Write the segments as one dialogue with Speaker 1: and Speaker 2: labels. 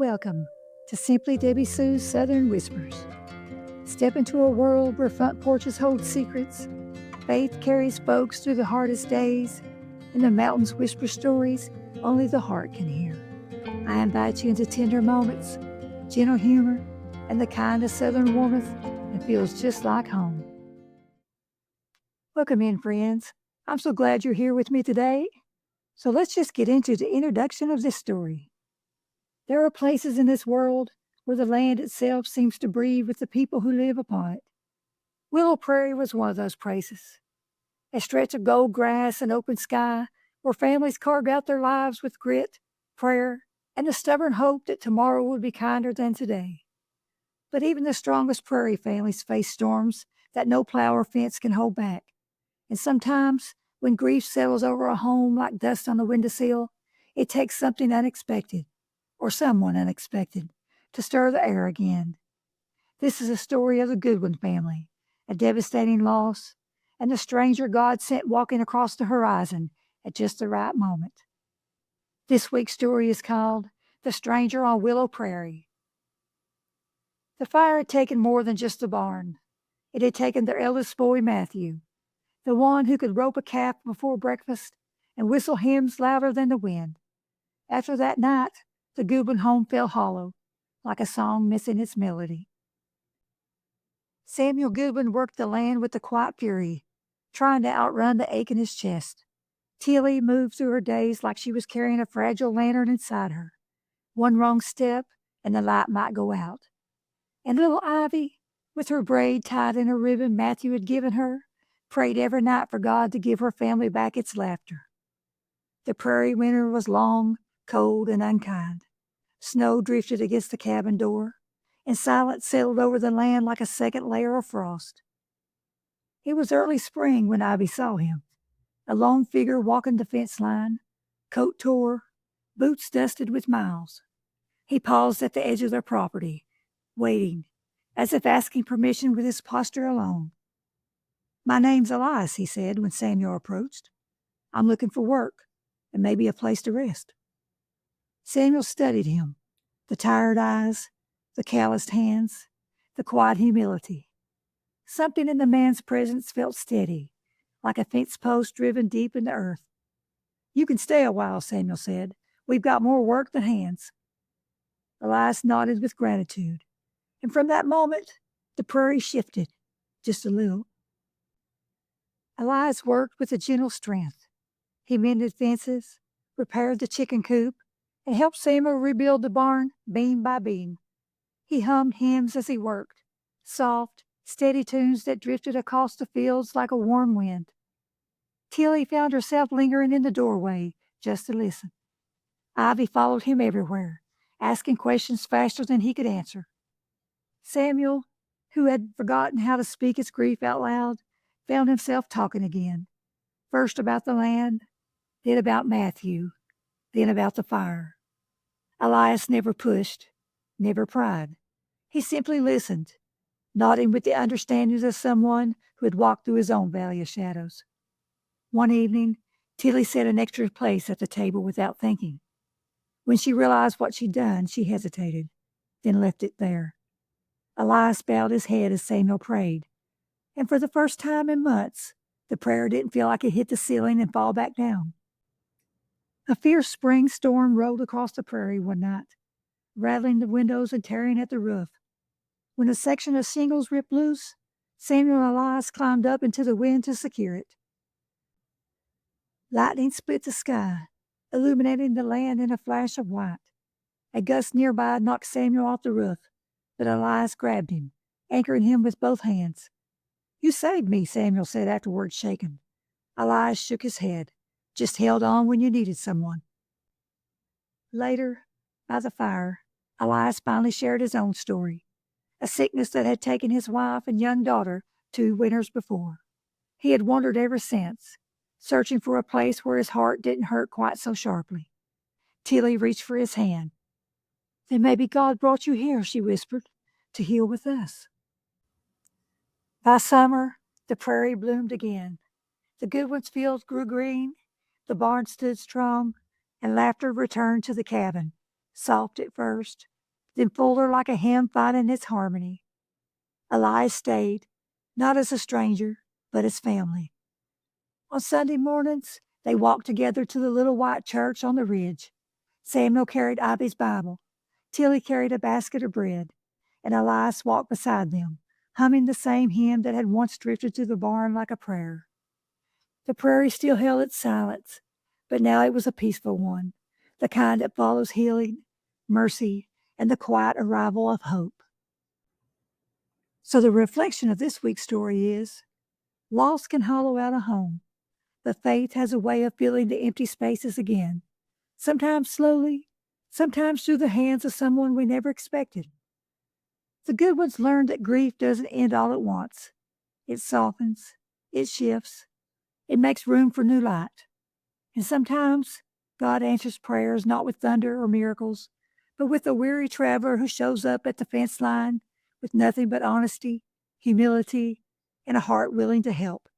Speaker 1: Welcome to Simply Debbie Sue's Southern Whispers. Step into a world where front porches hold secrets, faith carries folks through the hardest days, and the mountains whisper stories only the heart can hear. I invite you into tender moments, gentle humor, and the kind of Southern warmth that feels just like home. Welcome in, friends. I'm so glad you're here with me today. So let's just get into the introduction of this story. There are places in this world where the land itself seems to breathe with the people who live upon it. Willow Prairie was one of those places. A stretch of gold grass and open sky where families carved out their lives with grit, prayer, and the stubborn hope that tomorrow would be kinder than today. But even the strongest prairie families face storms that no plow or fence can hold back. And sometimes, when grief settles over a home like dust on the windowsill, it takes something unexpected, or someone unexpected, to stir the air again. This is a story of the Goodwin family, a devastating loss, and the stranger God sent walking across the horizon at just the right moment. This week's story is called The Stranger on Willow Prairie. The fire had taken more than just the barn. It had taken their eldest boy, Matthew, the one who could rope a calf before breakfast and whistle hymns louder than the wind. After that night, the Goodwin home fell hollow, like a song missing its melody. Samuel Goodwin worked the land with a quiet fury, trying to outrun the ache in his chest. Tilly moved through her days like she was carrying a fragile lantern inside her. One wrong step, and the light might go out. And little Ivy, with her braid tied in a ribbon Matthew had given her, prayed every night for God to give her family back its laughter. The prairie winter was long, cold, and unkind. Snow drifted against the cabin door, and silence settled over the land like a second layer of frost. It was early spring when Ivy saw him, a lone figure walking the fence line, coat tore, boots dusted with miles. He paused at the edge of their property, waiting, as if asking permission with his posture alone. "My name's Elias," he said when Samuel approached. "I'm looking for work, and maybe a place to rest." Samuel studied him, the tired eyes, the calloused hands, the quiet humility. Something in the man's presence felt steady, like a fence post driven deep in the earth. "You can stay a while," Samuel said. "We've got more work than hands." Elias nodded with gratitude, and from that moment, the prairie shifted, just a little. Elias worked with a gentle strength. He mended fences, repaired the chicken coop, and helped Samuel rebuild the barn beam by beam. He hummed hymns as he worked, soft, steady tunes that drifted across the fields like a warm wind. Tilly found herself lingering in the doorway just to listen. Ivy followed him everywhere, asking questions faster than he could answer. Samuel, who had forgotten how to speak his grief out loud, found himself talking again, first about the land, then about Matthew, then about the fire. Elias never pushed, never pried. He simply listened, nodding with the understanding of someone who had walked through his own valley of shadows. One evening, Tilly set an extra place at the table without thinking. When she realized what she'd done, she hesitated, then left it there. Elias bowed his head as Samuel prayed, and for the first time in months, the prayer didn't feel like it hit the ceiling and fall back down. A fierce spring storm rolled across the prairie one night, rattling the windows and tearing at the roof. When a section of shingles ripped loose, Samuel and Elias climbed up into the wind to secure it. Lightning split the sky, illuminating the land in a flash of white. A gust nearby knocked Samuel off the roof, but Elias grabbed him, anchoring him with both hands. "You saved me," Samuel said afterward, shaken. Elias shook his head, "just held on when you needed someone." Later, by the fire, Elias finally shared his own story, a sickness that had taken his wife and young daughter 2 winters before. He had wandered ever since, searching for a place where his heart didn't hurt quite so sharply. Tilly reached for his hand. "Then maybe God brought you here," she whispered, "to heal with us." By summer, the prairie bloomed again. The Goodwin's fields grew green, the barn stood strong, and laughter returned to the cabin, soft at first, then fold her like a hymn finding its harmony. Elias stayed, not as a stranger, but as family. On Sunday mornings, they walked together to the little white church on the ridge. Samuel carried Ivy's Bible. Tilly carried a basket of bread, and Elias walked beside them, humming the same hymn that had once drifted through the barn like a prayer. The prairie still held its silence, but now it was a peaceful one, the kind that follows healing, mercy, and the quiet arrival of hope. So the reflection of this week's story is, loss can hollow out a home, but faith has a way of filling the empty spaces again, sometimes slowly, sometimes through the hands of someone we never expected. The Goodwins learned that grief doesn't end all at once. It softens, it shifts, it makes room for new light. And sometimes God answers prayers not with thunder or miracles, but with a weary traveler who shows up at the fence line with nothing but honesty, humility, and a heart willing to help.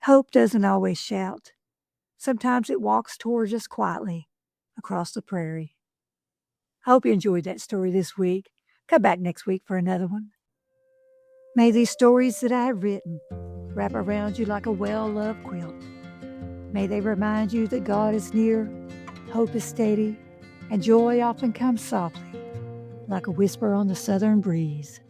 Speaker 1: Hope doesn't always shout. Sometimes it walks towards us quietly across the prairie. I hope you enjoyed that story this week. Come back next week for another one. May these stories that I have written wrap around you like a well-loved quilt. May they remind you that God is near, hope is steady, and joy often comes softly, like a whisper on the southern breeze.